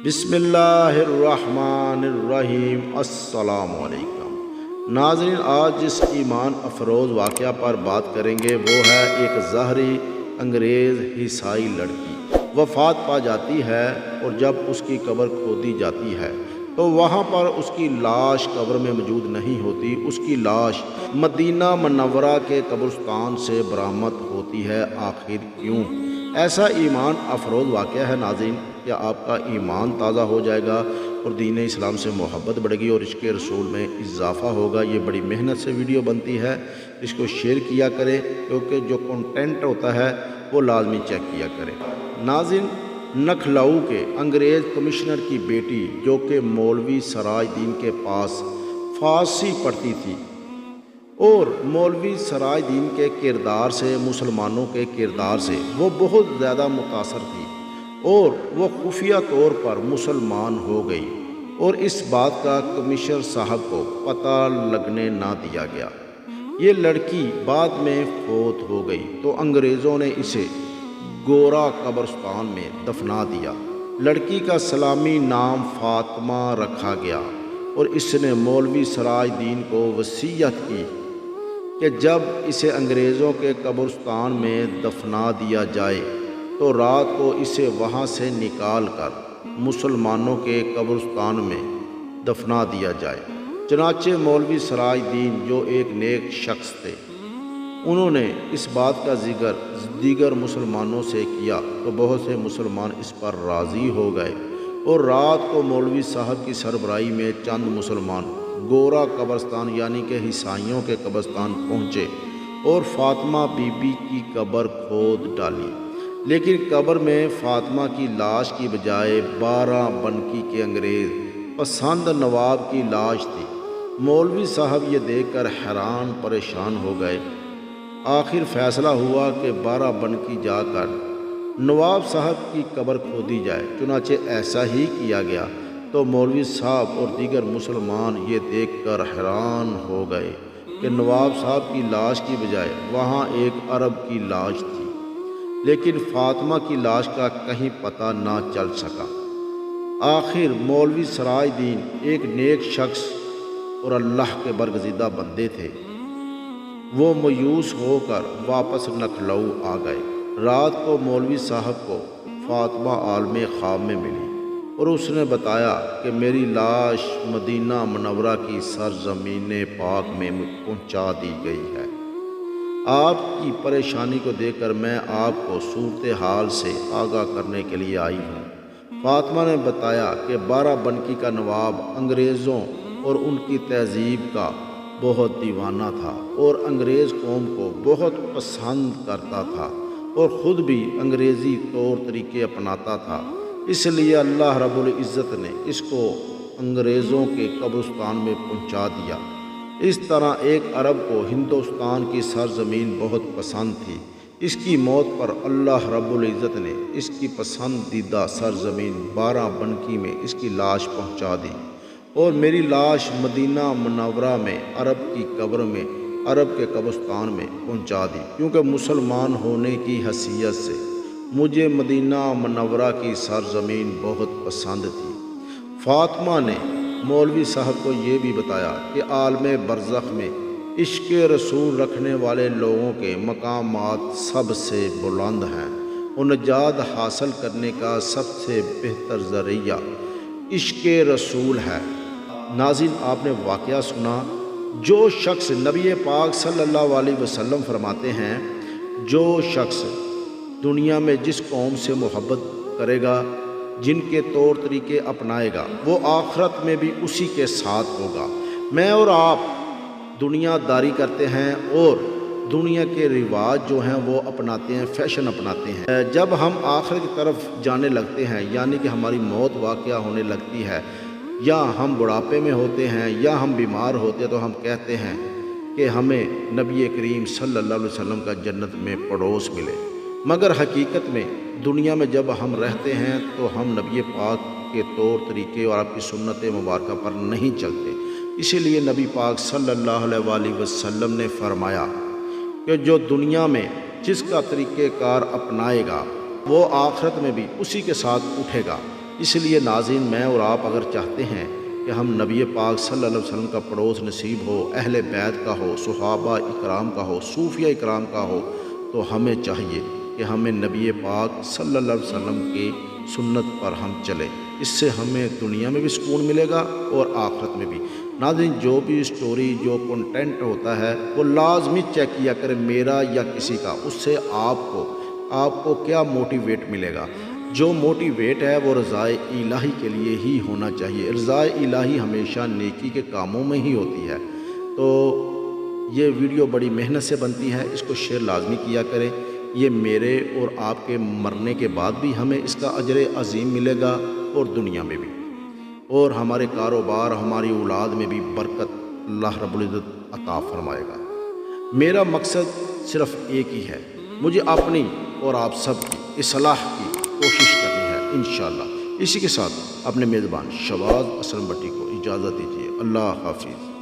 بسم اللہ الرحمن الرحیم۔ السلام علیکم ناظرین، آج جس ایمان افروز واقعہ پر بات کریں گے وہ ہے ایک ظاہری انگریز عیسائی لڑکی وفات پا جاتی ہے، اور جب اس کی قبر کھودی جاتی ہے تو وہاں پر اس کی لاش قبر میں موجود نہیں ہوتی۔ اس کی لاش مدینہ منورہ کے قبرستان سے برآمد ہوتی ہے۔ آخر کیوں؟ ایسا ایمان افروز واقعہ ہے ناظرین، کیا آپ کا ایمان تازہ ہو جائے گا اور دین اسلام سے محبت بڑھے گی اور عشق رسول میں اضافہ ہوگا۔ یہ بڑی محنت سے ویڈیو بنتی ہے، اس کو شیئر کیا کریں کیونکہ جو کنٹینٹ ہوتا ہے وہ لازمی چیک کیا کریں۔ ناظرین، لکھنؤ کے انگریز کمشنر کی بیٹی جو کہ مولوی سراج دین کے پاس فارسی پڑھتی تھی اور مولوی سراج دین کے کردار سے، مسلمانوں کے کردار سے وہ بہت زیادہ متاثر تھی اور وہ خفیہ طور پر مسلمان ہو گئی، اور اس بات کا کمشنر صاحب کو پتہ لگنے نہ دیا گیا۔ یہ لڑکی بعد میں فوت ہو گئی تو انگریزوں نے اسے گورا قبرستان میں دفنا دیا۔ لڑکی کا اسلامی نام فاطمہ رکھا گیا، اور اس نے مولوی سراج دین کو وصیت کی کہ جب اسے انگریزوں کے قبرستان میں دفنا دیا جائے تو رات کو اسے وہاں سے نکال کر مسلمانوں کے قبرستان میں دفنا دیا جائے۔ چنانچہ مولوی سراج دین جو ایک نیک شخص تھے، انہوں نے اس بات کا ذکر دیگر مسلمانوں سے کیا تو بہت سے مسلمان اس پر راضی ہو گئے، اور رات کو مولوی صاحب کی سربراہی میں چند مسلمان گورا قبرستان یعنی کہ عیسائیوں کے قبرستان پہنچے اور فاطمہ بی بی کی قبر کھود ڈالی، لیکن قبر میں فاطمہ کی لاش کی بجائے 12 بنکی کے انگریز پسند نواب کی لاش تھی۔ مولوی صاحب یہ دیکھ کر حیران پریشان ہو گئے۔ آخر فیصلہ ہوا کہ 12 بنکی جا کر نواب صاحب کی قبر کھودی جائے۔ چنانچہ ایسا ہی کیا گیا تو مولوی صاحب اور دیگر مسلمان یہ دیکھ کر حیران ہو گئے کہ نواب صاحب کی لاش کی بجائے وہاں ایک عرب کی لاش تھی، لیکن فاطمہ کی لاش کا کہیں پتہ نہ چل سکا۔ آخر مولوی سراج دین ایک نیک شخص اور اللہ کے برگزیدہ بندے تھے، وہ مایوس ہو کر واپس لکھنؤ آ گئے۔ رات کو مولوی صاحب کو فاطمہ عالم خواب میں ملی اور اس نے بتایا کہ میری لاش مدینہ منورہ کی سرزمین پاک میں پہنچا دی گئی ہے۔ آپ کی پریشانی کو دیکھ کر میں آپ کو صورتحال سے آگاہ کرنے کے لیے آئی ہوں۔ فاطمہ نے بتایا کہ 12 بنکی کا نواب انگریزوں اور ان کی تہذیب کا بہت دیوانہ تھا اور انگریز قوم کو بہت پسند کرتا تھا اور خود بھی انگریزی طور طریقے اپناتا تھا، اس لیے اللہ رب العزت نے اس کو انگریزوں کے قبرستان میں پہنچا دیا۔ اس طرح ایک عرب کو ہندوستان کی سرزمین بہت پسند تھی، اس کی موت پر اللہ رب العزت نے اس کی پسندیدہ سرزمین 12 بنکی میں اس کی لاش پہنچا دی، اور میری لاش مدینہ منورہ میں عرب کی قبر میں عرب کے قبرستان میں پہنچا دی، کیونکہ مسلمان ہونے کی حیثیت سے مجھے مدینہ منورہ کی سرزمین بہت پسند تھی۔ فاطمہ نے مولوی صاحب کو یہ بھی بتایا کہ عالم برزخ میں عشق رسول رکھنے والے لوگوں کے مقامات سب سے بلند ہیں، اور نجات حاصل کرنے کا سب سے بہتر ذریعہ عشق رسول ہے۔ ناظرین، آپ نے واقعہ سنا۔ جو شخص نبی پاک صلی اللہ علیہ وسلم فرماتے ہیں، جو شخص دنیا میں جس قوم سے محبت کرے گا، جن کے طور طریقے اپنائے گا، وہ آخرت میں بھی اسی کے ساتھ ہوگا۔ میں اور آپ دنیا داری کرتے ہیں اور دنیا کے رواج جو ہیں وہ اپناتے ہیں، فیشن اپناتے ہیں۔ جب ہم آخرت کی طرف جانے لگتے ہیں، یعنی کہ ہماری موت واقعہ ہونے لگتی ہے، یا ہم بڑھاپے میں ہوتے ہیں یا ہم بیمار ہوتے ہیں، تو ہم کہتے ہیں کہ ہمیں نبی کریم صلی اللہ علیہ وسلم کا جنت میں پڑوس ملے، مگر حقیقت میں دنیا میں جب ہم رہتے ہیں تو ہم نبی پاک کے طور طریقے اور آپ کی سنت مبارکہ پر نہیں چلتے۔ اسی لیے نبی پاک صلی اللہ علیہ وسلم نے فرمایا کہ جو دنیا میں جس کا طریقہ کار اپنائے گا وہ آخرت میں بھی اسی کے ساتھ اٹھے گا۔ اس لیے ناظرین میں اور آپ اگر چاہتے ہیں کہ ہم نبی پاک صلی اللہ علیہ وسلم کا پڑوس نصیب ہو، اہل بیت کا ہو، صحابہ اکرام کا ہو، صوفیہ اکرام کا ہو، تو ہمیں چاہیے کہ ہمیں نبی پاک صلی اللہ علیہ وسلم کی سنت پر ہم چلیں۔ اس سے ہمیں دنیا میں بھی سکون ملے گا اور آخرت میں بھی۔ ناظرین جو بھی سٹوری جو کنٹینٹ ہوتا ہے وہ لازمی چیک کیا کرے، میرا یا کسی کا، اس سے آپ کو کیا موٹیویٹ ملے گا۔ جو موٹیویٹ ہے وہ رضائے الہی کے لیے ہی ہونا چاہیے۔ رضائے الہی ہمیشہ نیکی کے کاموں میں ہی ہوتی ہے۔ تو یہ ویڈیو بڑی محنت سے بنتی ہے، اس کو شیئر لازمی کیا کریں۔ یہ میرے اور آپ کے مرنے کے بعد بھی ہمیں اس کا اجر عظیم ملے گا اور دنیا میں بھی، اور ہمارے کاروبار، ہماری اولاد میں بھی برکت اللہ رب العزت عطا فرمائے گا۔ میرا مقصد صرف ایک ہی ہے، مجھے اپنی اور آپ سب کی اصلاح کی کوشش کرنی ہے انشاءاللہ۔ اسی کے ساتھ اپنے میزبان شہباز اسلم بٹی کو اجازت دیجیے۔ اللہ حافظ۔